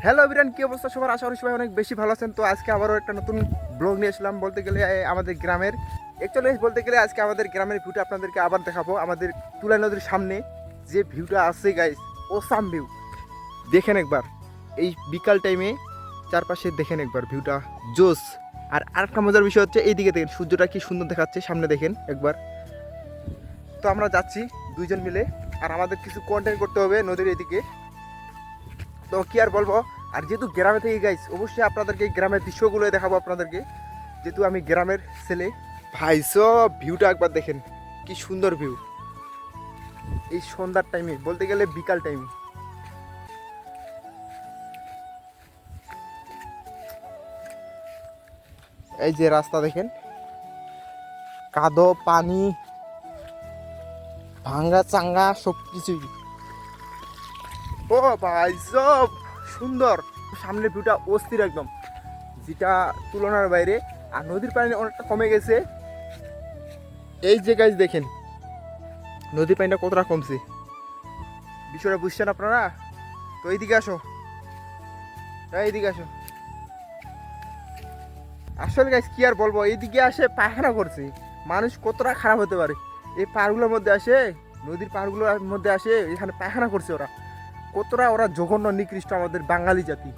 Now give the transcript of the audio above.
Hello everyone, কি অবস্থা সবার? আশা করি সবাই অনেক বেশি ভালো আছেন। তো আজকে আবারও একটা নতুন ব্লগ নিয়ে আসলাম। বলতে গেলে আমাদের গ্রামের অ্যাকচুয়ালি বলতে গেলে আজকে আমাদের গ্রামের ভিউটা আপনাদেরকে আবার দেখাবো। আমাদের তুলা নদীর সামনে যে ভিউটা আছে গাইস, ওসাম ভিউ। দেখেন একবার এই বিকাল টাইমে চারপাশে দেখেন একবার ভিউটা জোস। আর আরেকটা মজার বিষয় হচ্ছে এইদিকে দেখেন সূর্যটা কি সুন্দর দেখাচ্ছে, সামনে দেখেন একবার। তো আমরা যাচ্ছি দুইজন মিলে, আর আমাদের কিছু কন্টেন্ট করতে হবে নদীর এদিকে। তো কি আর বলবো। আর যেহেতু গ্রামে থেকে গাইস, অবশ্যই আপনাদেরকে এই গ্রামের দৃশ্যগুলো দেখাবো আপনাদেরকে, যেহেতু আমি গ্রামের ছেলে। ভাই সব ভিউটা একবার দেখেন, কি সুন্দর ভিউ এই সন্ধ্যার টাইমে, বলতে গেলে বিকাল টাইমে। এই যে রাস্তা দেখেন, কাদো পানি ভাঙ্গা চাঙ্গা সব কিছুই। ও ভাই সব সুন্দর, সামনের ভিউটা অস্থির একদম, যেটা তুলনার বাইরে। আর নদীর পানি অনেকটা কমে গেছে। এই যে গাইজ দেখেন নদীর পানিটা কতটা কমছে, বিষয়টা বুঝছেন আপনারা? তো এইদিকে আসো, এইদিকে আসো। আসলে গাইজ কি আর বলবো, এইদিকে আসে পায়খানা করছে। মানুষ কতটা খারাপ হতে পারে, এই পাহাড়গুলোর মধ্যে আসে, নদীর পাহাড়গুলোর মধ্যে আসে, এখানে পায়খানা করছে ওরা। কতটা ওরা জঘন্য নিকৃষ্ট আমাদের বাঙালি জাতি।